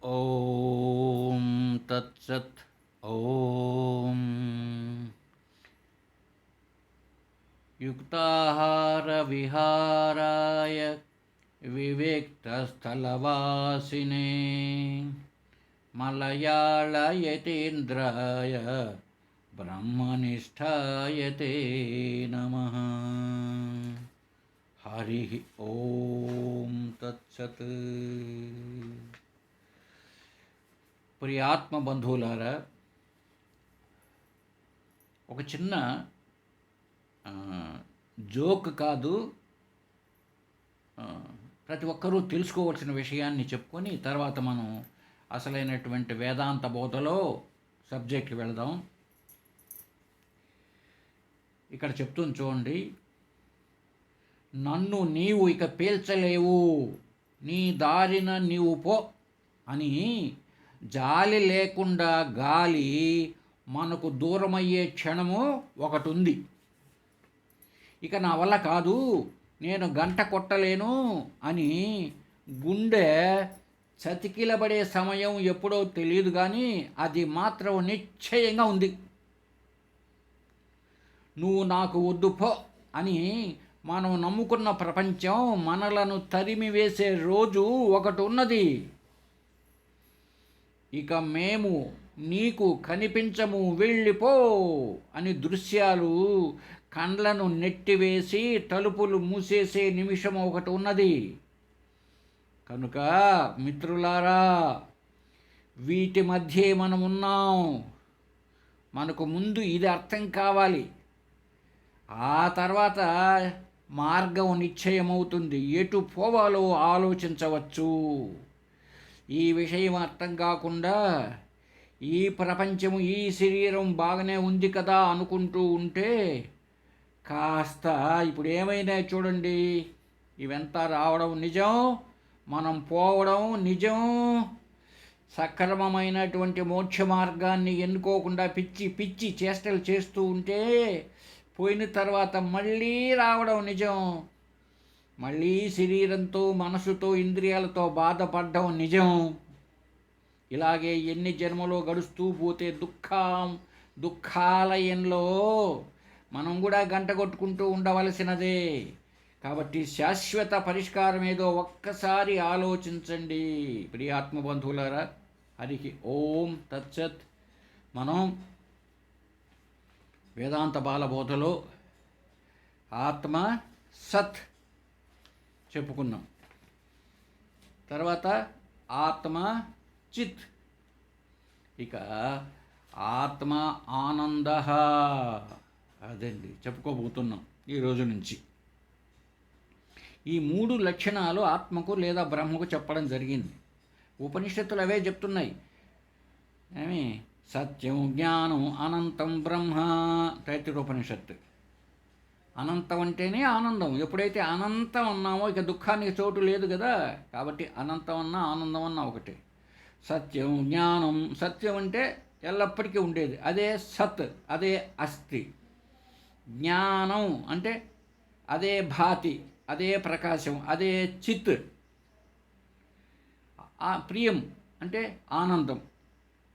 ఓం తత్సత్. ఓం యుక్తాహార విహారాయ వివేక్తస్థలవాసినే మలయాళయతీంద్రాయ బ్రహ్మనిష్టాయ తే నమః. హరి ఓం తత్సత్. ప్రియాత్మ బంధువులారా, ఒక చిన్న జోక్ కాదు, ప్రతి ఒక్కరూ తెలుసుకోవాల్సిన విషయాన్ని చెప్పుకొని తర్వాత మనం అసలైనటువంటి వేదాంత బోధలో సబ్జెక్ట్కి వెళదాం. ఇక్కడ చెప్తుంది చూడండి. నన్ను నీవు ఇక పీల్చలేవు, నీ దారిన నీవు పో అని జాలి లేకుండా గాలి మనకు దూరమయ్యే క్షణము ఒకటి ఉంది. ఇక నా వల్ల కాదు, నేను గంట కొట్టలేను అని గుండె చతికిలబడే సమయం ఎప్పుడో తెలియదు, కానీ అది మాత్రం నిశ్చయంగా ఉంది. నువ్వు నాకు వద్దు పో అని మనం నమ్ముకున్న ప్రపంచం మనలను తరిమి వేసే రోజు ఒకటి ఉన్నది. ఇక మేము నీకు కనిపించము, వెళ్ళిపో అని దృశ్యాలు కండ్లను నెట్టివేసి తలుపులు మూసేసే నిమిషం ఒకటి ఉన్నది. కనుక మిత్రులారా, వీటి మధ్యే మనం ఉన్నాం. మనకు ముందు ఇది అర్థం కావాలి, ఆ తర్వాత మార్గం నిశ్చయమవుతుంది. ఎటు పోవాలో ఆలోచించవచ్చు. ఈ విషయం అర్థం కాకుండా ఈ ప్రపంచము, ఈ శరీరం బాగానే ఉంది కదా అనుకుంటూ ఉంటే కాస్త ఇప్పుడు ఏమైనా చూడండి, ఇవంతా రావడం నిజం, మనం పోవడం నిజం. సక్రమమైనటువంటి మోక్ష మార్గాన్ని ఎన్నుకోకుండా పిచ్చి పిచ్చి చేష్టలు చేస్తూ ఉంటే పోయిన తర్వాత మళ్ళీ రావడం నిజం. మళ్ళీ శరీరంతో, మనసుతో, ఇంద్రియాలతో బాధపడడం నిజం. ఇలాగే ఎన్ని జన్మలో గడుస్తూ పోతే దుఃఖాలయంలో మనం కూడా గంట కొట్టుకుంటూ ఉండవలసినదే. కాబట్టి శాశ్వత పరిష్కారం ఏదో ఒక్కసారి ఆలోచించండి ప్రియాత్మ బంధువులారా. హరి ఓం తత్సత్. మనం వేదాంత బాలబోధలో ఆత్మ సత్ చెప్పుకున్నాం. తర్వాత ఆత్మ చిత్, ఇక ఆత్మ ఆనంద, అదండి చెప్పుకోబోతున్నాం ఈరోజు నుంచి. ఈ మూడు లక్షణాలు ఆత్మకు లేదా బ్రహ్మకు చెప్పడం జరిగింది. ఉపనిషత్తులు అవే చెప్తున్నాయి. ఏమి సత్యం, జ్ఞానం, అనంతం బ్రహ్మ. తైత్తిరోపనిషత్తు. అనంతం అంటేనే ఆనందం. ఎప్పుడైతే అనంతం అన్నామో ఇక దుఃఖానికి చోటు లేదు కదా. కాబట్టి అనంతం అన్నా ఆనందం అన్నా ఒకటే. సత్యం, జ్ఞానం. సత్యం అంటే ఎల్లప్పటికీ ఉండేది, అదే సత్, అదే అస్తి. జ్ఞానం అంటే అదే భాతి, అదే ప్రకాశం, అదే చిత్. ప్రియం అంటే ఆనందం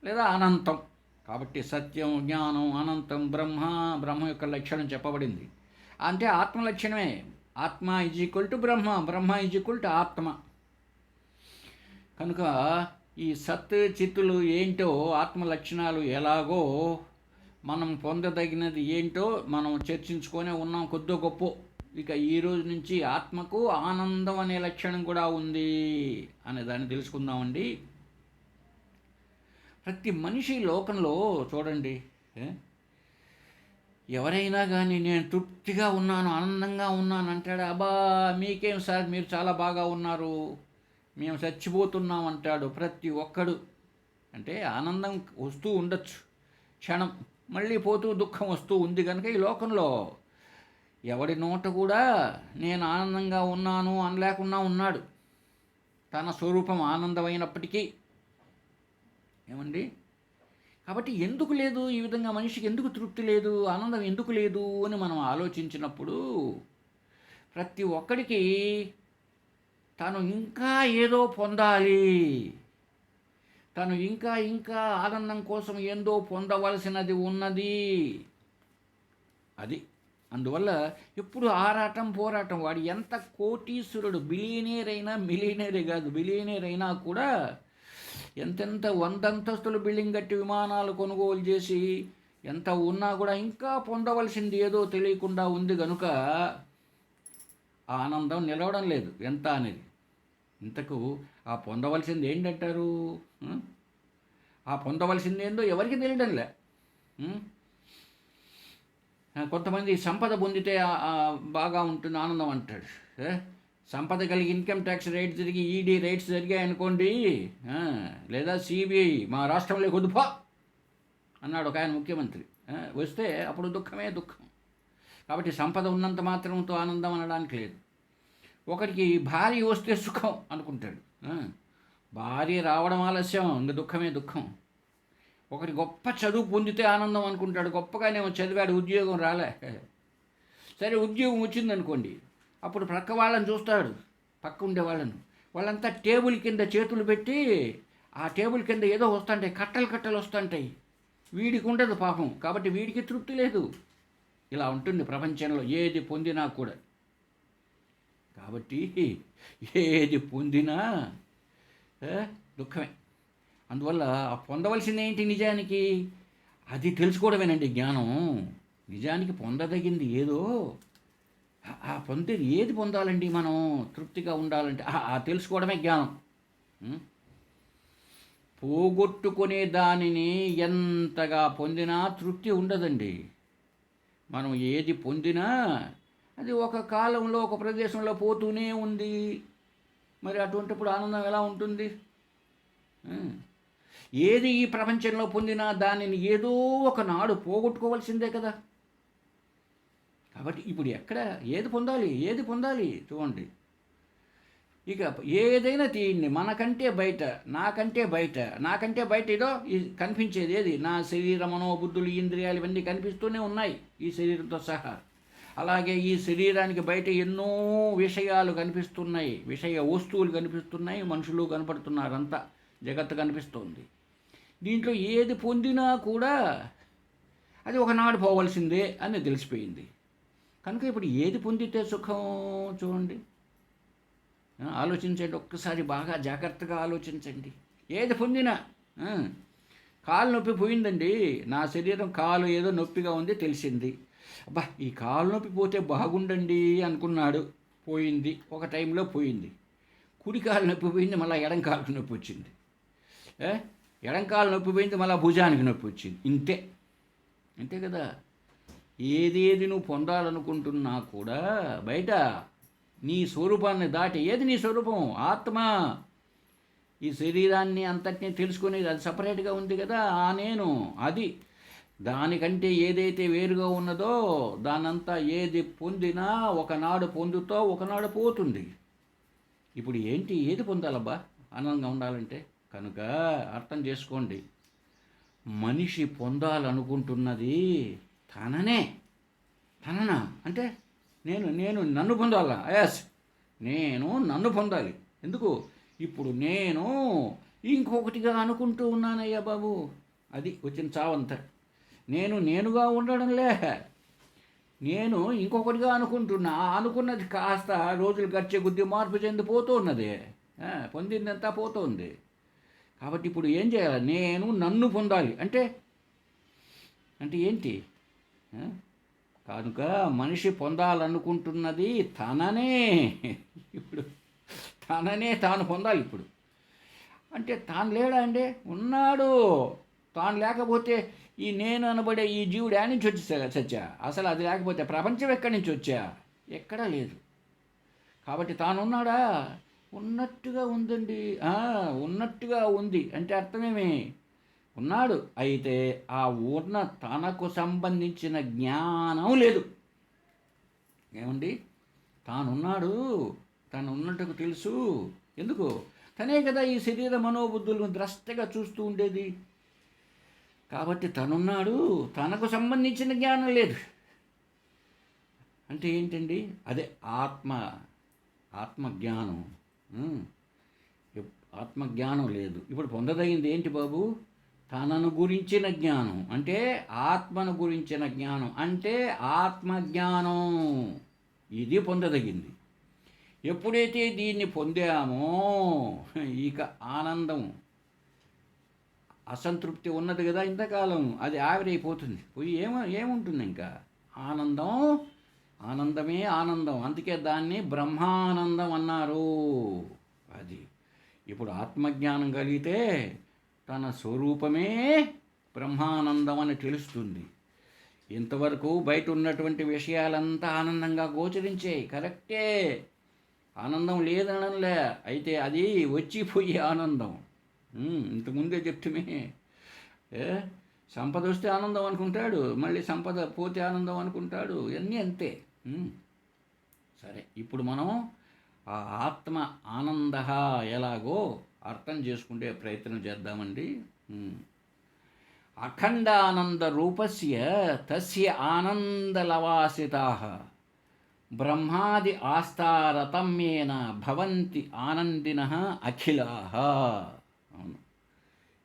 లేదా అనంతం. కాబట్టి సత్యం, జ్ఞానం, అనంతం బ్రహ్మ యొక్క లక్షణం చెప్పబడింది. అంటే ఆత్మ లక్షణమే. ఆత్మ is equal to Brahma, Brahma is equal to ఆత్మ. కనుక ఈ సత్ చిత్తులు ఏంటో, ఆత్మ లక్షణాలు ఎలాగో మనం పొందదగినది ఏంటో మనం చర్చించుకొనే ఉన్నాం కొద్దో గొప్ప. ఇక ఈరోజు నుంచి ఆత్మకు ఆనందం అనే లక్షణం కూడా ఉంది అనే దాన్ని తెలుసుకుందామండి. ప్రతి మనిషి లోకంలో చూడండి, ఎవరైనా కానీ నేను తృప్తిగా ఉన్నాను, ఆనందంగా ఉన్నాను అంటాడు. అబ్బా మీకేం సార్, మీరు చాలా బాగా ఉన్నారు, మేము చచ్చిపోతున్నాం అంటాడు ప్రతి ఒక్కడు. అంటే ఆనందం వస్తూ ఉండొచ్చు క్షణం, మళ్ళీ పోతూ దుఃఖం వస్తూ ఉంది. కనుక ఈ లోకంలో ఎవడి నోట కూడా నేను ఆనందంగా ఉన్నాను అనలేకున్నా ఉన్నాడు. తన స్వరూపం ఆనందమైనప్పటికీ. ఏమండి? కాబట్టి ఎందుకు లేదు ఈ విధంగా, మనిషికి ఎందుకు తృప్తి లేదు, ఆనందం ఎందుకు లేదు అని మనం ఆలోచించినప్పుడు ప్రతి ఒక్కడికి తను ఇంకా ఏదో పొందాలి, తను ఇంకా ఇంకా ఆనందం కోసం ఏందో పొందవలసినది ఉన్నది. అది అందువల్ల ఎప్పుడు ఆరాటం పోరాటం. వాడు ఎంత కోటీశ్వరుడు, బిలియనీర్ అయినా, మిలియనీరే కాదు, బిలియనీర్ అయినా కూడా ఎంతెంత వందంతస్తులు బిల్డింగ్ కట్టి విమానాలు కొనుగోలు చేసి ఎంత ఉన్నా కూడా ఇంకా పొందవలసింది ఏదో తెలియకుండా ఉంది కనుక ఆ ఆనందం నిలవడం లేదు ఎంత అనేది. ఇంతకు ఆ పొందవలసింది ఏంటంటారు? ఆ పొందవలసింది ఏందో ఎవరికి తెలియడంలే. కొంతమంది సంపద పొందితే బాగా ఉంటుంది ఆనందం అంటాడు. సంపద కలిగి ఇన్కమ్ ట్యాక్స్ రేట్ జరిగి ఈడీ రేట్స్ జరిగాయి అనుకోండి, లేదా సిబిఐ మా రాష్ట్రంలో కొద్దుపా అన్నాడు ఒక ఆయన ముఖ్యమంత్రి, వస్తే అప్పుడు దుఃఖమే దుఃఖం. కాబట్టి సంపద ఉన్నంత మాత్రంతో ఆనందం అనడానికి లేదు. ఒకటికి భార్య వస్తే సుఖం అనుకుంటాడు, భార్య రావడం ఆలస్యం, ఇంకా దుఃఖమే దుఃఖం. ఒకటి గొప్ప చదువు పొందితే ఆనందం అనుకుంటాడు, గొప్పగానేమో చదివాడు, ఉద్యోగం రాలే. సరే ఉద్యోగం వచ్చిందనుకోండి, అప్పుడు ప్రక్క వాళ్ళని చూస్తాడు, పక్క ఉండే వాళ్ళంతా టేబుల్ కింద చేతులు పెట్టి ఆ టేబుల్ కింద ఏదో వస్తుంటాయి, కట్టలు కట్టలు వస్తుంటాయి. వీడికి ఉండదు పాపం, కాబట్టి వీడికి తృప్తి లేదు. ఇలా ఉంటుంది ప్రపంచంలో ఏది పొందినా కూడా. కాబట్టి ఏది పొందినా దుఃఖమే. అందువల్ల పొందవలసింది ఏంటి నిజానికి? అది తెలుసుకోవడమేనండి జ్ఞానం. నిజానికి పొందదగింది ఏదో, ఆ పొందేది ఏది పొందాలండి మనం తృప్తిగా ఉండాలంటే ఆ తెలుసుకోవడమే జ్ఞానం. పోగొట్టుకునే దానిని ఎంతగా పొందినా తృప్తి ఉండదండి. మనం ఏది పొందినా అది ఒక కాలంలో ఒక ప్రదేశంలో పోతూనే ఉంది. మరి అటువంటిప్పుడు ఆనందం ఎలా ఉంటుంది? ఏది ఈ ప్రపంచంలో పొందినా దానిని ఏదో ఒకనాడు పోగొట్టుకోవాల్సిందే కదా. కాబట్టి ఇప్పుడు ఎక్కడ ఏది పొందాలి చూడండి. ఇక ఏదైనా తీయండి, మనకంటే బయట, నాకంటే బయట ఏదో కనిపించేది ఏది? నా శరీర మనోబుద్ధులు ఇంద్రియాలు ఇవన్నీ కనిపిస్తూనే ఉన్నాయి ఈ శరీరంతో సహా. అలాగే ఈ శరీరానికి బయట ఎన్నో విషయాలు కనిపిస్తున్నాయి, విషయ వస్తువులు కనిపిస్తున్నాయి, మనుషులు కనపడుతున్నారు, అంతా జగత్తు కనిపిస్తుంది. దీంట్లో ఏది పొందినా కూడా అది ఒకనాడు పోవలసిందే అని తెలిసిపోయింది కనుక ఇప్పుడు ఏది పొందితే సుఖం చూడండి, ఆలోచించండి ఒక్కసారి, బాగా జాగ్రత్తగా ఆలోచించండి. ఏది పొందినా కాలు నొప్పి పోయిందండి, నా శరీరం కాలు ఏదో నొప్పిగా ఉంది తెలిసింది, అబ్బా ఈ కాలు నొప్పి పోతే బాగుండండి అనుకున్నాడు, పోయింది, ఒక టైంలో పోయింది. కుడి కాలు నొప్పి పోయింది, మళ్ళీ ఎడం కాలుకు నొప్పి వచ్చింది, ఎడం కాలు నొప్పి పోయింది, మళ్ళీ భుజానికి నొప్పి వచ్చింది. అంతే కదా. ఏదేది నువ్వు పొందాలనుకుంటున్నా కూడా బయట నీ స్వరూపాన్ని దాటి, ఏది నీ స్వరూపం? ఆత్మ. ఈ శరీరాన్ని అంతటినీ తెలుసుకునేది అది సపరేట్గా ఉంది కదా, ఆ నేను అది. దానికంటే ఏదైతే వేరుగా ఉన్నదో దానంతా ఏది పొందినా ఒకనాడు పొందుతో ఒకనాడు పోతుంది. ఇప్పుడు ఏంటి, ఏది పొందాలబ్బా ఆనందంగా ఉండాలంటే? కనుక అర్థం చేసుకోండి, మనిషి పొందాలనుకుంటున్నది తననా అంటే నేను నన్ను పొందాలా? ఎస్, నేను నన్ను పొందాలి. ఎందుకు? ఇప్పుడు నేను ఇంకొకటిగా అనుకుంటూ ఉన్నానయ్యా బాబు, అది వచ్చిన చావంతా. నేనుగా ఉండడంలే, నేను ఇంకొకటిగా అనుకుంటున్నా. అనుకున్నది కాస్త రోజులు గడిచే కొద్దీ మార్పు చెందిపోతూ ఉన్నది, పొందిందంతా పోతుంది. కాబట్టి ఇప్పుడు ఏం చేయాలి? నేను నన్ను పొందాలి అంటే ఏంటి? కనుక మనిషి పొందాలనుకుంటున్నది తననే. ఇప్పుడు తాను పొందాలి. ఇప్పుడు అంటే తాను లేడా అండి? ఉన్నాడు. తాను లేకపోతే ఈ నేను అనబడే ఈ జీవుడు యాడ్ నుంచి వచ్చి చచ్చా? అసలు అది లేకపోతే ప్రపంచం ఎక్కడి నుంచి వచ్చా? ఎక్కడా లేదు. కాబట్టి తానున్నాడా? ఉన్నట్టుగా ఉందండి. ఉన్నట్టుగా ఉంది అంటే అర్థమేమి? ఉన్నాడు. అయితే ఆ ఉన్న తనకు సంబంధించిన జ్ఞానం లేదు. ఏమండి? తానున్నాడు, తను ఉన్నట్టుకు తెలుసు. ఎందుకు? తనే కదా ఈ శరీర మనోబుద్ధులను ద్రష్టగా చూస్తూ ఉండేది. కాబట్టి తనున్నాడు, తనకు సంబంధించిన జ్ఞానం లేదు. అంటే ఏంటండి? అదే ఆత్మజ్ఞానం. ఆత్మజ్ఞానం లేదు. ఇప్పుడు పొందదగింది ఏంటి బాబు? తనను గురించిన జ్ఞానం, అంటే ఆత్మను గురించిన జ్ఞానం, అంటే ఆత్మజ్ఞానం. ఇది పొందదగింది. ఎప్పుడైతే దీన్ని పొందామో ఇక ఆనందం, అసంతృప్తి ఉన్నది కదా ఇంతకాలం, అది ఆవిరైపోతుంది. పోయి ఏముంటుంది ఇంకా? ఆనందం, ఆనందమే ఆనందం. అందుకే దాన్ని బ్రహ్మానందం అన్నారు. అది ఇప్పుడు ఆత్మజ్ఞానం కలిగితే తన స్వరూపమే బ్రహ్మానందం అని తెలుస్తుంది. ఇంతవరకు బయట ఉన్నటువంటి విషయాలంతా ఆనందంగా గోచరించాయి, కరెక్టే, ఆనందం లేదనలే. అయితే అది వచ్చిపోయే ఆనందం. ఇంతకుముందే చెప్తుమే, సంపద వస్తే ఆనందం అనుకుంటాడు, మళ్ళీ సంపద పోతే ఆనందం అనుకుంటాడు, ఇవన్నీ అంతే. సరే, ఇప్పుడు మనం ఆ ఆత్మ ఆనంద ఎలాగో అర్థం చేసుకుంటే ప్రయత్నం చేద్దామండి. అఖండానంద రూపస్య తస్య ఆనందలవాసితా బ్రహ్మాది ఆస్థారతమ్యేన భవంతి ఆనందినః అఖిలాః. అవును,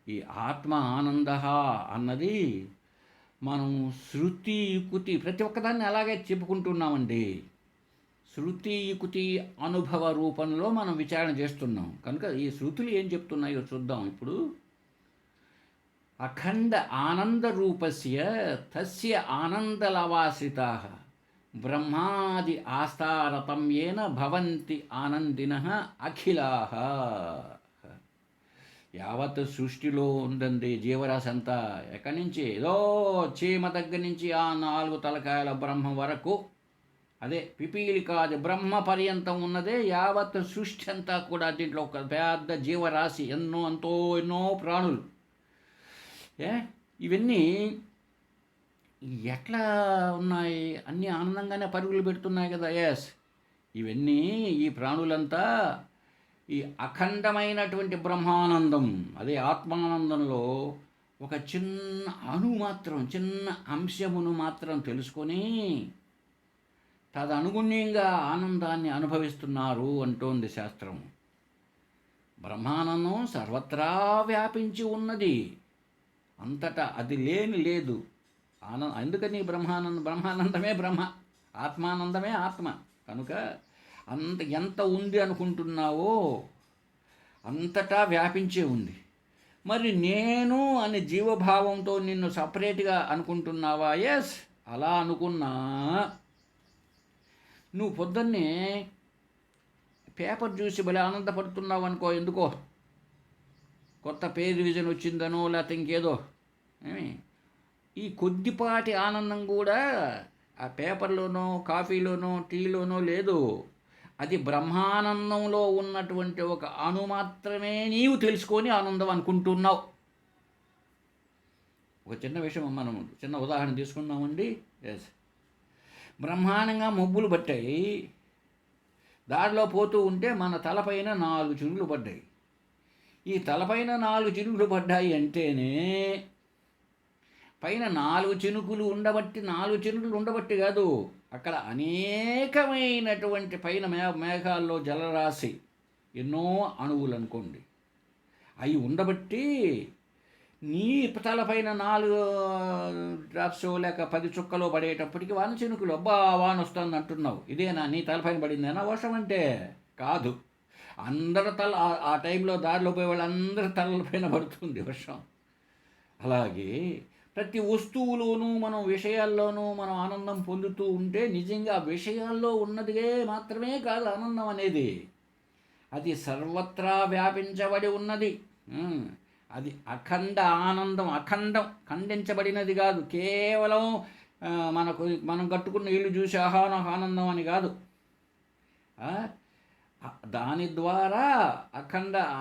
ఈ ఆత్మ ఆనంద అన్నది మనం శృతి యుక్తి ప్రతి ఒక్కదాన్ని అలాగే చెప్పుకుంటున్నామండి. శృతి యుక్తి అనుభవ రూపంలో మనం విచారణ చేస్తున్నాం కనుక ఈ శృతులు ఏం చెప్తున్నాయో చూద్దాం ఇప్పుడు. అఖండ ఆనంద రూపస్య తస్య ఆనందలవాసితాః బ్రహ్మాది ఆస్థారతమ్యేన భవంతి ఆనందినః అఖిలాః. యావత్ సృష్టిలో ఉందండి జీవరాశి అంతా. ఎక్కడి నుంచి? ఏదో చీమ దగ్గర నుంచి ఆ 4 తలకాయల బ్రహ్మ వరకు, అదే పిపీలికాది బ్రహ్మ పర్యంతం ఉన్నదే యావత్ సృష్టి అంతా కూడా. దీంట్లో ఒక పెద్ద జీవరాశి, ఎన్నో ప్రాణులు. ఇవన్నీ ఎట్లా ఉన్నాయి? అన్నీ ఆనందంగానే పరుగులు పెడుతున్నాయి కదా. ఇవన్నీ, ఈ ప్రాణులంతా ఈ అఖండమైనటువంటి బ్రహ్మానందం, అదే ఆత్మానందంలో ఒక చిన్న మాత్రం, చిన్న అంశమును మాత్రం తెలుసుకొని తదనుగుణ్యంగా ఆనందాన్ని అనుభవిస్తున్నారు అంటోంది శాస్త్రం. బ్రహ్మానందం సర్వత్రా వ్యాపించి ఉన్నది, అంతటా అది లేదు. అందుకని బ్రహ్మానందమే బ్రహ్మ, ఆత్మానందమే ఆత్మ. కనుక ఎంత ఉంది అనుకుంటున్నావో అంతటా వ్యాపించే ఉంది. మరి నేను అనే జీవభావంతో నిన్ను సపరేట్గా అనుకుంటున్నావా? అలా అనుకున్నా నువ్వు పొద్దున్నే పేపర్ చూసి భలే ఆనందపడుతున్నావు అనుకో. ఎందుకో కొత్త పేజ్ రివిజన్ వచ్చిందనో లేకపోతే ఇంకేదో. ఈ కొద్దిపాటి ఆనందం కూడా ఆ పేపర్లోనో కాఫీలోనో టీలోనో లేదు. అది బ్రహ్మానందంలో ఉన్నటువంటి ఒక మాత్రమే నీవు తెలుసుకొని ఆనందం అనుకుంటున్నావు. ఒక చిన్న విషయం మనం చిన్న ఉదాహరణ తీసుకున్నామండి. బ్రహ్మాండంగా మబ్బులు పట్టాయి, దారిలో పోతూ ఉంటే మన తలపైన 4 చినుకులు పడ్డాయి. ఈ తలపైన 4 చినుకులు పడ్డాయి అంటేనే పైన 4 చినుకులు ఉండబట్టి కాదు, అక్కడ అనేకమైనటువంటి పైన మేఘాల్లో జలరాశి ఎన్నో అణువులు అనుకోండి, అవి ఉండబట్టి నీ తలపైన 4 డ్రాప్స్ లేక 10 చుక్కలో పడేటప్పటికి వాన చినుకులు, అబ్బా వాన వస్తుంది అంటున్నావు. ఇదేనా నీ తలపైన పడిందేనా వర్షం అంటే? కాదు, అందరి ఆ టైంలో దారిలో పోయే వాళ్ళందరి తలపైన పడుతుంది వర్షం. అలాగే ప్రతి వస్తువులోనూ మనం విషయాల్లోనూ మనం ఆనందం పొందుతూ ఉంటే నిజంగా విషయాల్లో ఉన్నదిగే మాత్రమే కాదు ఆనందం అనేది, అది సర్వత్రా వ్యాపించబడి ఉన్నది. అది అఖండ ఆనందం, ఖండించబడినది కాదు. కేవలం మనం కట్టుకున్న ఇల్లు చూసి నాకు ఆనందం అని కాదు. దాని ద్వారా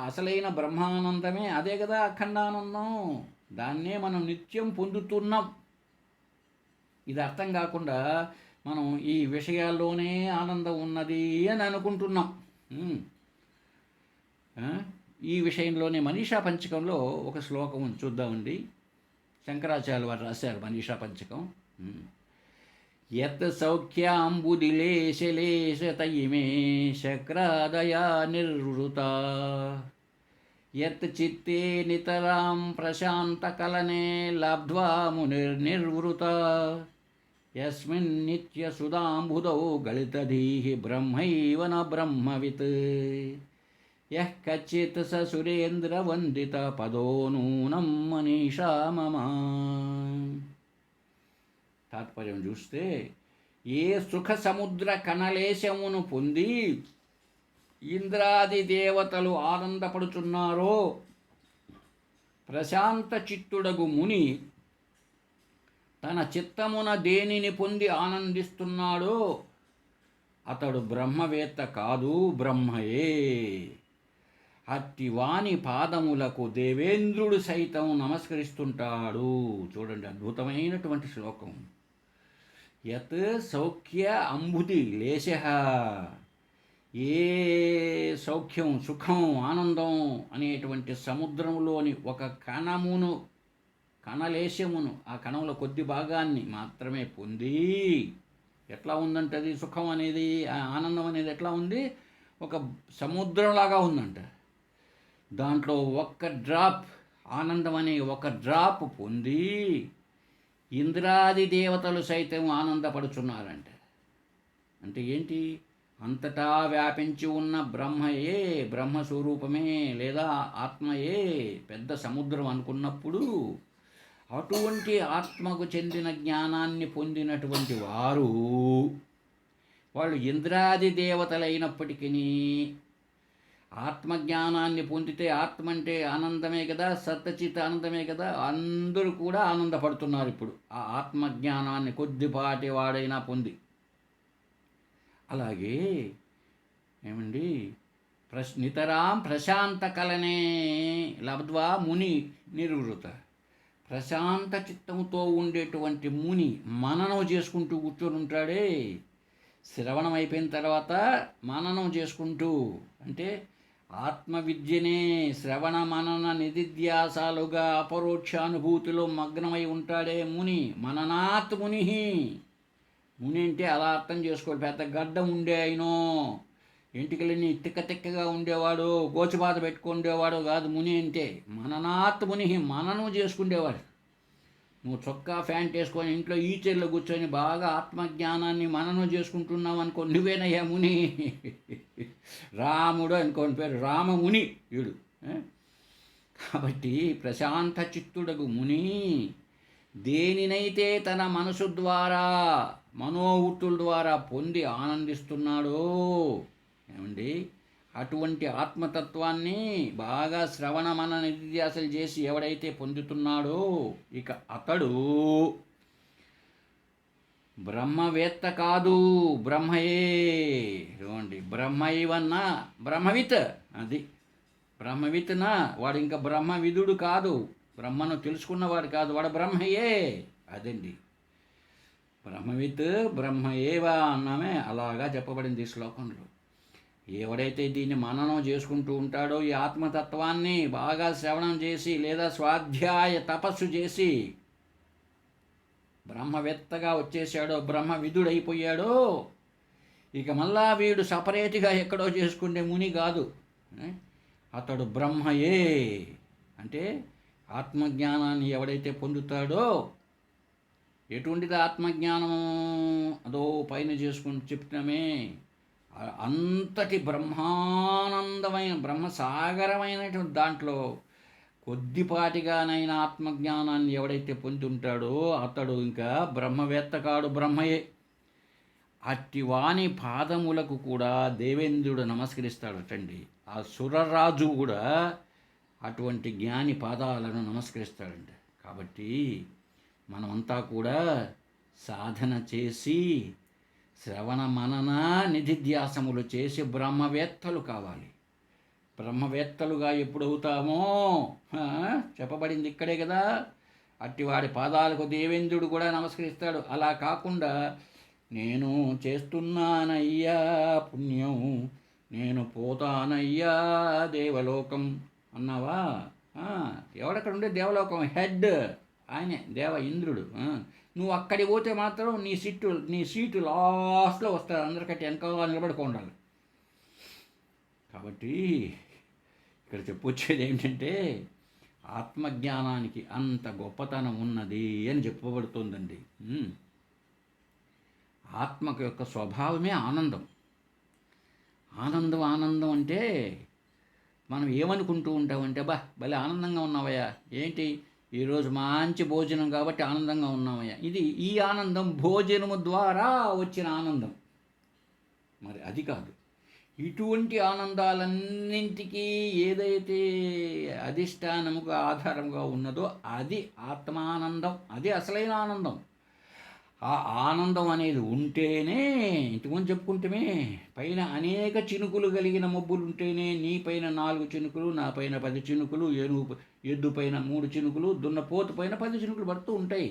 అసలైన బ్రహ్మానందమే, అదే కదా అఖండానందం. దాన్నే మనం నిత్యం పొందుతున్నాం. ఇది అర్థం కాకుండా మనం ఈ విషయాల్లోనే ఆనందం ఉన్నది అని అనుకుంటున్నాం. ఈ విషయంలోనే మనీషా పంచకంలో ఒక శ్లోకం చూద్దామండి. శంకరాచార్య వారు రాశారు మనీషా పంచకం. యత్ సౌఖ్యాంబుదిలేశలేశతయిమే శక్రాదయా నిర్వృత యత్ చిత్తే నితరాం ప్రశాంతకలనే లబ్ధ్వా మునిర్నిర్వృత యస్మిన్ నిత్యసుధాంబుధౌ గళితధీః బ్రహ్మైవ న బ్రహ్మవిత్ యః కచ్చిత్ స సురేంద్రవందిత పదో నూనం మనీషా మమ. తాత్పర్యం చూస్తే, ఏ సుఖ సముద్ర కనలేశమును పొంది ఇంద్రాది దేవతలు ఆనందపడుచున్నారో, ప్రశాంత చిత్తుడగు ముని తన చిత్తమున దేనిని పొంది ఆనందిస్తున్నాడో అతడు బ్రహ్మవేత్త కాదు, బ్రహ్మయే. అట్టి వాని పాదములకు దేవేంద్రుడు సైతం నమస్కరిస్తుంటాడు. చూడండి, అద్భుతమైనటువంటి శ్లోకం. యత్ సౌఖ్య అంబుధి లేశ, ఏ సౌఖ్యం, సుఖం, ఆనందం అనేటువంటి సముద్రంలోని ఒక కణమును, కణలేశమును, ఆ కణంలో కొద్ది భాగాన్ని మాత్రమే పొంది, ఎట్లా ఉందంటే అది సుఖం అనేది, ఆనందం అనేది ఎట్లా ఉంది, ఒక సముద్రంలాగా ఉందంట. దాంట్లో ఒక్క డ్రాప్ ఆనందం అనే ఒక డ్రాప్ పొంది ఇంద్రాది దేవతలు సైతం ఆనందపడుచున్నారంట. అంటే ఏంటి? అంతటా వ్యాపించి ఉన్న బ్రహ్మయే, బ్రహ్మస్వరూపమే లేదా ఆత్మయే పెద్ద సముద్రం అనుకున్నప్పుడు, అటువంటి ఆత్మకు చెందిన జ్ఞానాన్ని పొందినటువంటి వాళ్ళు ఇంద్రాది దేవతలైనప్పటికీ ఆత్మజ్ఞానాన్ని పొందితే, ఆత్మ అంటే ఆనందమే కదా, సత్తచిత్ ఆనందమే కదా, అందరూ కూడా ఆనందపడుతున్నారు ఇప్పుడు ఆ ఆత్మజ్ఞానాన్ని కొద్దిపాటి వాడైనా పొంది. అలాగే ఏమండి, నితరాం ప్రశాంత కలనే లబ్ధ్వా ముని నిర్వృత. ప్రశాంత చిత్తంతో ఉండేటువంటి ముని మననం చేసుకుంటూ కూర్చొని ఉంటాడే, శ్రవణం అయిపోయిన తర్వాత మననం చేసుకుంటూ, అంటే ఆత్మవిద్యనే శ్రవణ మనన నిధిధ్యాసాలుగా అపరోక్షానుభూతిలో మగ్నమై ఉంటాడే ముని. మననాత్ ముని. ముని అంటే అలా అర్థం చేసుకోవాలి. పెద్ద గడ్డం ఉండే అయినో, ఇంటికెళ్ళి తిక్క తిక్కగా ఉండేవాడు, గోచిపాత పెట్టుకుండేవాడు కాదు ముని అంటే. మననాత్ ముని, మననం చేసుకుండేవాడు. నువ్వు చొక్కా ప్యాంట్ వేసుకొని ఇంట్లో ఈచర్లో కూర్చొని బాగా ఆత్మజ్ఞానాన్ని మననం చేసుకుంటున్నావు అనుకో, నువ్వేనయ్యా ముని. రాముడు అనుకోని పేరు రామముని వీడు. కాబట్టి ప్రశాంత చిత్తుడగు ముని దేనినైతే తన మనసు ద్వారా, మనోవృత్తుల ద్వారా పొంది ఆనందిస్తున్నాడో, ఏమండి, అటువంటి ఆత్మతత్వాన్ని బాగా శ్రవణ మనన నిధిధ్యాసలు చేసి ఎవడైతే పొందుతున్నాడో, ఇక అతడు బ్రహ్మవేత్త కాదు, బ్రహ్మయే. చూడండి, బ్రహ్మైవన్నా బ్రహ్మవిత్, అది బ్రహ్మవిత్నా వాడు ఇంకా బ్రహ్మవిదుడు కాదు, బ్రహ్మను తెలుసుకున్నవాడు కాదు, వాడు బ్రహ్మయే. అదండి బ్రహ్మవిత్ బ్రహ్మయేవా అన్నామే, అలాగా చెప్పబడింది ఈ శ్లోకంలో. ఎవడైతే దీన్ని మననం చేసుకుంటూ ఉంటాడో, ఈ ఆత్మతత్వాన్ని బాగా శ్రవణం చేసి లేదా స్వాధ్యాయ తపస్సు చేసి బ్రహ్మవేత్తగా వచ్చేసాడో, బ్రహ్మవిధుడైపోయాడో, ఇక మళ్ళా వీడు సపరేట్గా ఎక్కడో చేసుకునే ముని కాదు, అతడు బ్రహ్మయే. అంటే ఆత్మజ్ఞానాన్ని ఎవడైతే పొందుతాడో, ఎటువంటిది ఆత్మజ్ఞానము, అదో పైన చేసుకుని చెప్తామే, అంతటి బ్రహ్మానందమైన బ్రహ్మసాగరమైనటువంటి దాంట్లో కొద్దిపాటిగానైనా ఆత్మజ్ఞానాన్ని ఎవడైతే పొంది ఉంటాడో అతడు ఇంకా బ్రహ్మవేత్త కాడు, బ్రహ్మయే. అట్టి వాని పాదములకు కూడా దేవేంద్రుడు నమస్కరిస్తాడటండి. ఆ సురరాజు కూడా అటువంటి జ్ఞాని పాదాలను నమస్కరిస్తాడండి. కాబట్టి మనమంతా కూడా సాధన చేసి శ్రవణ మనన నిధిధ్యాసములు చేసి బ్రహ్మవేత్తలు కావాలి. బ్రహ్మవేత్తలుగా ఎప్పుడవుతామో చెప్పబడింది ఇక్కడే కదా. అట్టివాడి పాదాలకు దేవేంద్రుడు కూడా నమస్కరిస్తాడు. అలా కాకుండా నేను చేస్తున్నానయ్యా పుణ్యం, నేను పోతానయ్యా దేవలోకం అన్నావా, ఎవడక్కడ ఉండే దేవలోకం హెడ్ ఆయనే, దేవ ఇంద్రుడు. నువ్వు అక్కడికి పోతే మాత్రం నీ సీటు లాస్ట్లో వస్తుంది, అందరికంటే వెనకాల నిలబడుకో ఉండాలి. కాబట్టి ఇక్కడ చెప్పొచ్చేది ఏంటంటే ఆత్మజ్ఞానానికి అంత గొప్పతనం ఉన్నది అని చెప్పబడుతోందండి. ఆత్మకు యొక్క స్వభావమే ఆనందం. ఆనందం ఆనందం అంటే మనం ఏమనుకుంటూ ఉంటామంటే, భలే ఆనందంగా ఉన్నావయ్యా, ఏంటి ఈరోజు మంచి భోజనం కాబట్టి ఆనందంగా ఉన్నామయ్యా. ఈ ఆనందం భోజనము ద్వారా వచ్చిన ఆనందం. మరి అది కాదు. ఇటువంటి ఆనందాలన్నింటికీ ఏదైతే అధిష్టానముగా ఆధారంగా ఉన్నదో అది ఆత్మానందం. అది అసలైన ఆనందం. ఆ ఆనందం అనేది ఉంటేనే, ఇంతకుముందు చెప్పుకుంటేమే, పైన అనేక చినుకులు కలిగిన మబ్బులు ఉంటేనే నీ పైన 4 చినుకులు, నా పైన 10 చినుకులు, ఎద్దు పైన 3 చినుకులు, దున్నపోతు పైన 10 చినుకులు పడుతూ ఉంటాయి.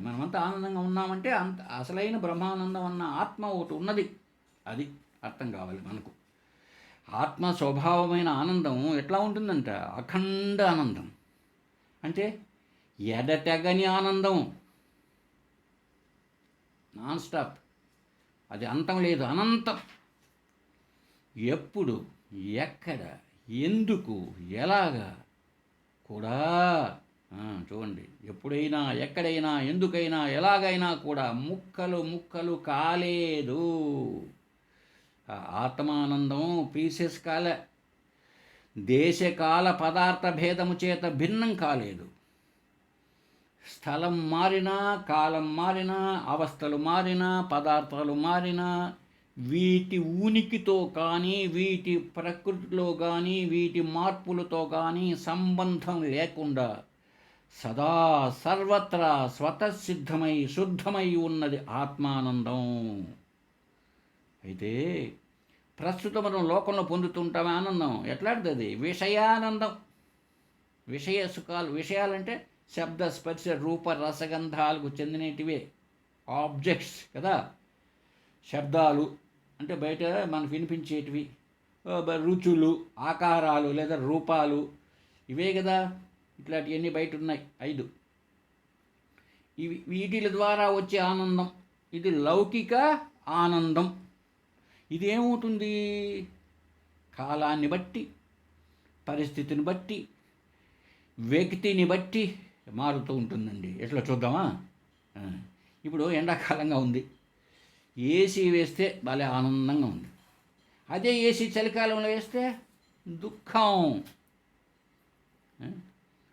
మనమంతా ఆనందంగా ఉన్నామంటే అంత అసలైన బ్రహ్మానందం అన్న ఆత్మ ఒకటి ఉన్నది. అది అర్థం కావాలి మనకు. ఆత్మ స్వభావమైన ఆనందం ఎట్లా ఉంటుందంట? అఖండ ఆనందం. అంటే ఎడతెగని ఆనందం, నాన్ స్టాప్. అది అంతం లేదు, అనంతం. ఎప్పుడు, ఎక్కడ, ఎందుకు, ఎలాగా కూడా చూడండి, ఎప్పుడైనా, ఎక్కడైనా, ఎందుకైనా, ఎలాగైనా కూడా ముక్కలు ముక్కలు కాలేదు. ఆత్మానందం పీసెస్ కాలే. దేశకాల పదార్థ భేదము చేత భిన్నం కాలేదు. స్థలం మారినా, కాలం మారినా, అవస్థలు మారినా, పదార్థాలు మారినా, వీటి ఉనికితో కానీ, వీటి ప్రకృతిలో కానీ, వీటి మార్పులతో కానీ సంబంధం లేకుండా సదా సర్వత్రా స్వతసిద్ధమై శుద్ధమై ఉన్నది ఆత్మానందం. అయితే ప్రస్తుతం మనం లోకంలో పొందుతుంటామే ఆనందం ఎట్లాంటిది? విషయానందం. విషయ సుఖాలు. విషయాలంటే శబ్ద స్పర్శ రూప రసగంధాలకు చెందినటివే ఆబ్జెక్ట్స్ కదా. శబ్దాలు అంటే బయట మనకు వినిపించేటివి, రుచులు, ఆకారాలు లేదా రూపాలు, ఇవే కదా. ఇట్లాంటివన్నీ బయట ఉన్నాయి 5. వీటి ద్వారా వచ్చే ఆనందం ఇది లౌకిక ఆనందం. ఇది ఏమవుతుంది? కాలాన్ని బట్టి, పరిస్థితిని బట్టి, వ్యక్తిని బట్టి మారుతూ ఉంటుందండి. ఎట్లా చూద్దామా? ఇప్పుడు ఎండాకాలంగా ఉంది, ఏసీ వేస్తే భలే ఆనందంగా ఉంది. అదే ఏసీ చలికాలంలో వేస్తే దుఃఖం.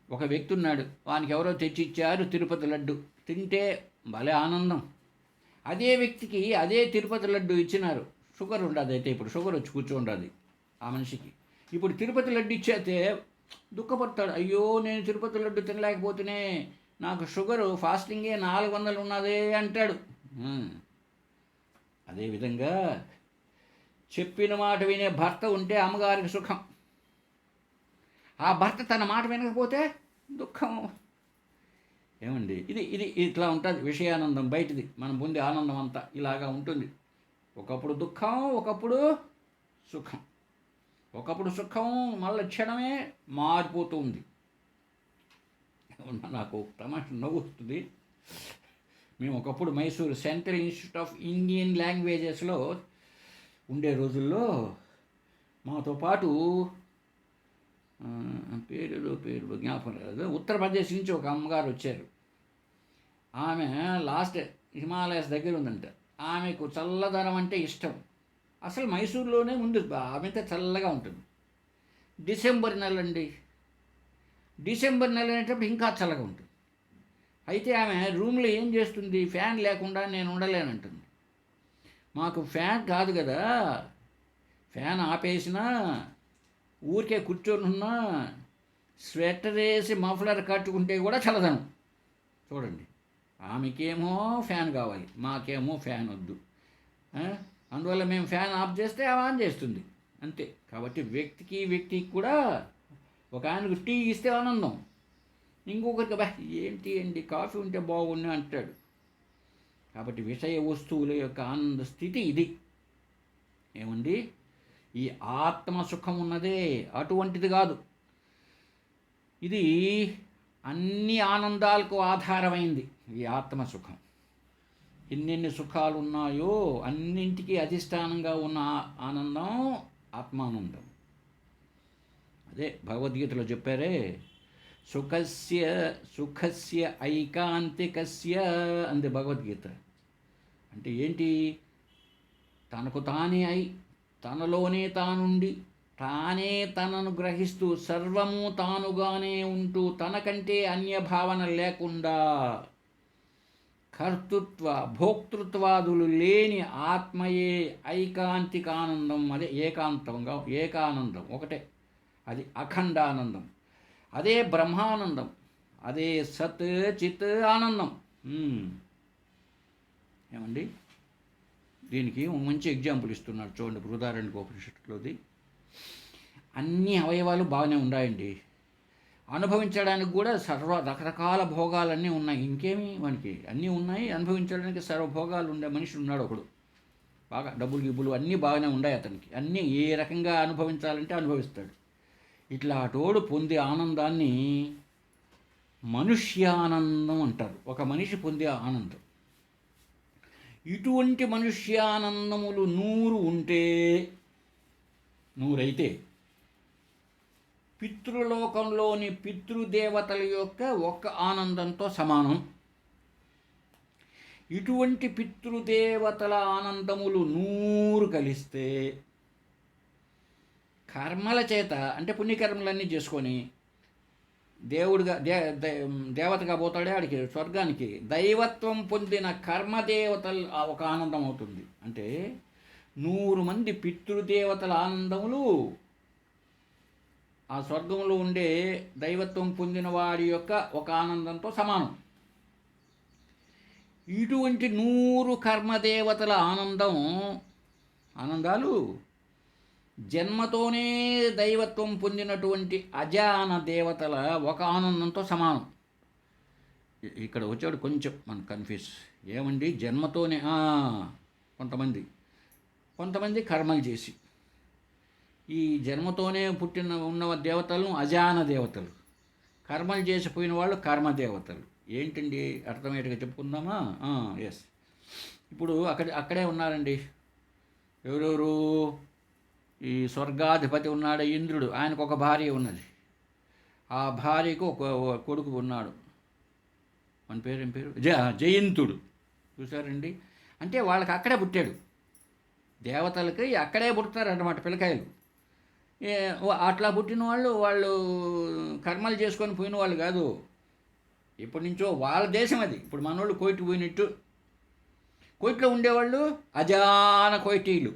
ఒక వ్యక్తి ఉన్నాడు, వానికి ఎవరో తెచ్చిచ్చారు తిరుపతి లడ్డు, తింటే భలే ఆనందం. అదే వ్యక్తికి అదే తిరుపతి లడ్డు ఇచ్చినారు, షుగర్ ఉండదు. అయితే ఇప్పుడు షుగర్ వచ్చి కూర్చోండదు ఆ మనిషికి. ఇప్పుడు తిరుపతి లడ్డు ఇచ్చేస్తే దుఃఖపడతాడు. అయ్యో, నేను తిరుపతి లడ్డు తినలేకపోతేనే, నాకు షుగరు ఫాస్టింగే 400 ఉన్నదే అంటాడు. అదేవిధంగా చెప్పిన మాట వినే భర్త ఉంటే అమ్మగారికి సుఖం. ఆ భర్త తన మాట వినకపోతే దుఃఖం. ఏమండి, ఇది ఇట్లా ఉంటుంది విషయానందం. బయటిది మనం పొందే ఆనందం అంతా ఇలాగా ఉంటుంది. ఒకప్పుడు దుఃఖం, ఒకప్పుడు సుఖం. ఒకప్పుడు సుఖం మళ్ళీ క్షణమే మారిపోతూ ఉంది. నాకు తమాష నవ్వు వస్తుంది. మేము ఒకప్పుడు Mysore central institute of Indian లాంగ్వేజెస్లో ఉండే రోజుల్లో మాతో పాటు పేరు జ్ఞాపకం లేదు, ఉత్తరప్రదేశ్ నుంచి ఒక అమ్మగారు వచ్చారు. ఆమె లాస్ట్ హిమాలయస్ దగ్గర ఉందంట. ఆమెకు చల్లదనం అంటే ఇష్టం. అసలు మైసూరులోనే ఉంది, ఆమెతో చల్లగా ఉంటుంది. డిసెంబర్ నెల అండి, డిసెంబర్ నెల అనేటప్పుడు ఇంకా చల్లగా ఉంటుంది. అయితే ఆమె రూమ్లో ఏం చేస్తుంది? ఫ్యాన్ లేకుండా నేను ఉండలేనంటుంది. మాకు ఫ్యాన్ కాదు కదా, ఫ్యాన్ ఆపేసినా, ఊరికే కూర్చొని ఉన్నా, స్వెటర్ వేసి మఫ్లర్ కట్టుకుంటే కూడా చల్లదనం. చూడండి, ఆమెకేమో ఫ్యాన్ కావాలి, మాకేమో ఫ్యాన్ వద్దు. అందువల్ల మేము ఫ్యాన్ ఆఫ్ చేస్తే ఆమె ఆన్ చేస్తుంది, అంతే. కాబట్టి వ్యక్తికి కూడా ఒక ఆయనకు టీ ఇస్తే ఆనందం, ఇంకొకరికి ఏంటి అండి కాఫీ ఉంటే బాగుండు అంటాడు. కాబట్టి విషయ వస్తువుల యొక్క ఆనంద స్థితి ఇది. ఏముంది? ఈ ఆత్మసుఖం ఉన్నదే అటువంటిది కాదు. ఇది అన్ని ఆనందాలకు ఆధారమైంది ఈ ఆత్మసుఖం. ఎన్నెన్ని సుఖాలు ఉన్నాయో అన్నింటికీ అధిష్టానంగా ఉన్న ఆనందం ఆత్మానందం. అదే భగవద్గీతలో చెప్పారే, సుఖస్య సుఖస్య ఐకాంతికస్య అంది భగవద్గీత. అంటే ఏంటి? తనకు తానే అయి, తనలోనే తానుండి, తానే తనను గ్రహిస్తూ, సర్వము తానుగానే ఉంటూ, తనకంటే అన్య భావన లేకుండా, కర్తృత్వ భోక్తృత్వాదులు లేని ఆత్మయే ఐకాంతిక ఆనందం. అదే ఏకాంతంగా ఏకానందం ఒకటే, అది అఖండానందం, అదే బ్రహ్మానందం, అదే సత్ చిత్ ఆనందం. ఏమండి, దీనికి మంచి ఎగ్జాంపుల్ ఇస్తున్నాడు చూడండి బృహదారణ్యకోపనిషత్తులోది. అన్ని అవయవాలు బాగానే ఉన్నాయండి, అనుభవించడానికి కూడా రకరకాల భోగాలన్నీ ఉన్నాయి. ఇంకేమి మనకి అన్నీ ఉన్నాయి, అనుభవించడానికి సర్వభోగాలు ఉండే మనిషి ఉన్నాడు ఒకడు. బాగా డబ్బులు గిబ్బులు అన్నీ బాగానే ఉన్నాయి అతనికి, అన్నీ ఏ రకంగా అనుభవించాలంటే అనుభవిస్తాడు. ఇట్లా అటోడు పొందే ఆనందాన్ని మనుష్యానందం అంటారు. ఒక మనిషి పొందే ఆనందం. ఇటువంటి మనుష్యానందములు 100 ఉంటే, 100 అయితే పితృలోకంలోని పితృదేవతల యొక్క ఒక్క ఆనందంతో సమానం. ఇటువంటి పితృదేవతల ఆనందములు 100 కలిస్తే, కర్మల చేత అంటే పుణ్యకర్మలన్నీ చేసుకొని దేవుడిగా దేవతగా పోతాడే ఆడికి స్వర్గానికి, దైవత్వం పొందిన కర్మదేవతలు ఒక ఆనందం అవుతుంది. అంటే 100 మంది పితృదేవతల ఆనందములు ఆ స్వర్గంలో ఉండే దైవత్వం పొందిన వాడి యొక్క ఒక ఆనందంతో సమానం. ఇటువంటి 100 కర్మదేవతల ఆనందాలు జన్మతోనే దైవత్వం పొందినటువంటి అజాన దేవతల ఒక ఆనందంతో సమానం. ఇక్కడ వచ్చాడు కొంచెం మనకు కన్ఫ్యూజ్. ఏమండి, జన్మతోనే కొంతమంది కర్మలు చేసి, ఈ జన్మతోనే ఉన్న దేవతలను అజాన దేవతలు, కర్మలు చేసిపోయిన వాళ్ళు కర్మదేవతలు. ఏంటండి అర్థమయ్యేట్టుగా చెప్పుకుందామా? ఎస్. ఇప్పుడు అక్కడే ఉన్నారండి ఎవరెవరు? ఈ స్వర్గాధిపతి ఉన్నాడు ఇంద్రుడు, ఆయనకు ఒక భార్య ఉన్నది. ఆ భార్యకు ఒక కొడుకు ఉన్నాడు. మన పేరు ఏం పేరు? జయంతుడు. చూసారండి, అంటే వాళ్ళకి అక్కడే పుట్టాడు. దేవతలకి అక్కడే పుడతారన్నమాట పిల్లకాయలు. అట్లా పుట్టిన వాళ్ళు కర్మలు చేసుకొని పోయిన వాళ్ళు కాదు. ఎప్పటి నుంచో వాళ్ళ దేశం అది. ఇప్పుడు మనోళ్ళు కోయిట్ పోయినట్టు, కోయిట్లో ఉండేవాళ్ళు అజాన కోయిటీలు,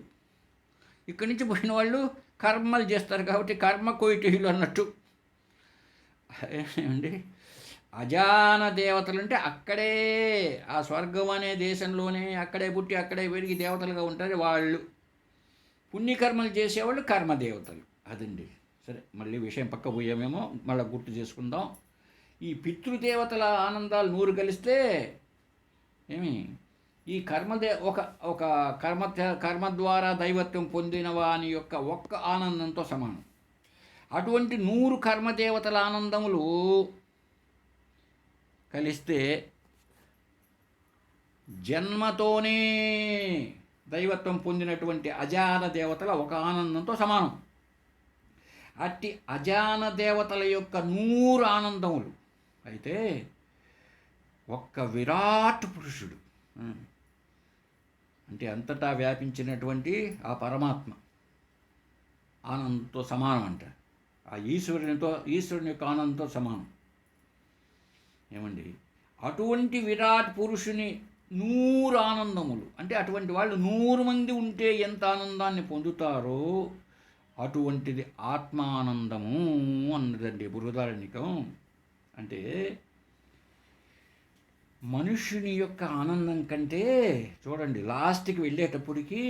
ఇక్కడి నుంచి పోయిన వాళ్ళు కర్మలు చేస్తారు కాబట్టి కర్మ కోయిటీలు అన్నట్టు. ఏమండి, అజాన దేవతలు అంటే అక్కడే ఆ స్వర్గం అనే దేశంలోనే అక్కడే పుట్టి అక్కడే పెరిగి దేవతలుగా ఉంటారు వాళ్ళు. పుణ్యకర్మలు చేసేవాళ్ళు కర్మదేవతలు. అదండి. సరే, మళ్ళీ విషయం పక్క పోయామేమో, మళ్ళీ గుర్తు చేసుకుందాం. ఈ పితృదేవతల ఆనందాలు 100 కలిస్తే ఈ ఒక కర్మ ద్వారా దైవత్వం పొందిన వాని యొక్క ఒక్క ఆనందంతో సమానం. అటువంటి 100 కర్మదేవతల ఆనందములు కలిస్తే జన్మతోనే దైవత్వం పొందినటువంటి అజాన దేవతల ఒక ఆనందంతో సమానం. అట్టి అజాన దేవతల యొక్క 100 ఆనందములు అయితే ఒక్క విరాట్ పురుషుడు, అంటే అంతటా వ్యాపించినటువంటి ఆ పరమాత్మ ఆనందంతో సమానం అంట. ఆ ఈశ్వరుని యొక్క ఆనందంతో సమానం. ఏమండి, అటువంటి విరాట్ పురుషుని 100 ఆనందములు, అంటే అటువంటి వాళ్ళు 100 మంది ఉంటే ఎంత ఆనందాన్ని పొందుతారో అటువంటిది ఆత్మానందము అన్నదండి బృహదారణ్యకం. అంటే మనుష్యుని యొక్క ఆనందం కంటే చూడండి, లాస్ట్కి వెళ్ళేటప్పటికి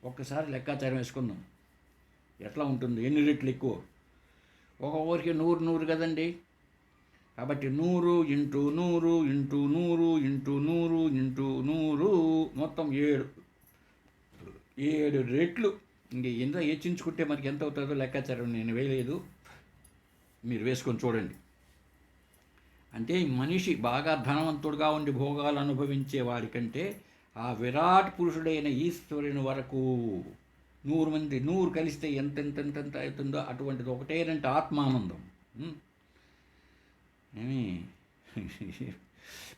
ఒక్కసారి లెక్కాచారం వేసుకుందాం. ఎట్లా ఉంటుంది, ఎన్ని రెట్లు ఎక్కువ? ఒక్కొక్కరికి 100 కదండి. కాబట్టి 100 × 100 × 100 × 100 × 100 మొత్తం 7 రెట్లు. ఇంక ఎంత హెచ్చించుకుంటే మనకి ఎంత అవుతుందో లెక్కాచారం నేను వేయలేదు, మీరు వేసుకొని చూడండి. అంటే మనిషి బాగా ధనవంతుడుగా ఉండి భోగాలు అనుభవించే వాడికంటే ఆ విరాట్ పురుషుడైన ఈశ్వరుని వరకు 100 మంది 100 కలిస్తే ఎంత అవుతుందో అటువంటిది ఒకటేనంటే ఆత్మానందం. ఉం? ఏమి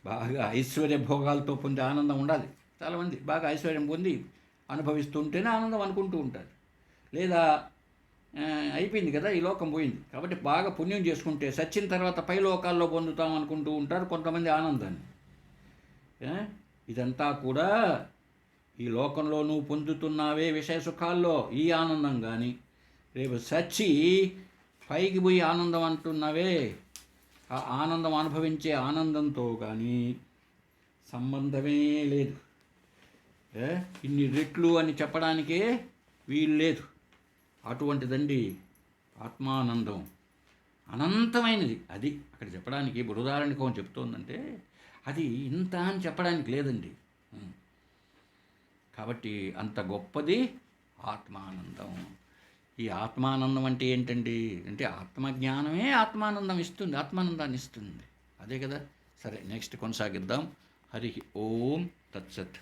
బాగా ఐశ్వర్య భోగాలతో పొందే ఆనందం ఉండాలి. చాలామంది బాగా ఐశ్వర్యం పొంది అనుభవిస్తుంటేనే ఆనందం అనుకుంటూ ఉంటారు. లేదా అయిపోయింది కదా, ఈ లోకం పోయింది కాబట్టి బాగా పుణ్యం చేసుకుంటే సచ్చిన తర్వాత పై లోకాల్లో పొందుతాం అనుకుంటూ ఉంటారు కొంతమంది ఆనందాన్ని. ఏ? ఇదంతా కూడా ఈ లోకంలో నువ్వు పొందుతున్నావే విషయ సుఖాల్లో ఈ ఆనందం కానీ, రేపు సచ్చి పైకి పోయి ఆనందం అంటున్నావే, ఆ ఆనందం అనుభవించే ఆనందంతో కానీ సంబంధమే లేదు. ఇన్ని రెట్లు అని చెప్పడానికే వీలు లేదు. అటువంటిదండి ఆత్మానందం, అనంతమైనది. అది అక్కడ చెప్పడానికి బృహదారణ్యకం చెప్తోందంటే అది ఇంత అని చెప్పడానికి లేదండి. కాబట్టి అంత గొప్పది ఆత్మానందం. ఈ ఆత్మానందం అంటే ఏంటండి అంటే ఆత్మజ్ఞానమే ఆత్మానందం ఇస్తుంది, ఆత్మానందాన్ని ఇస్తుంది. అదే కదా. సరే, నెక్స్ట్ కొనసాగిద్దాం. హరి ఓం తత్సత్.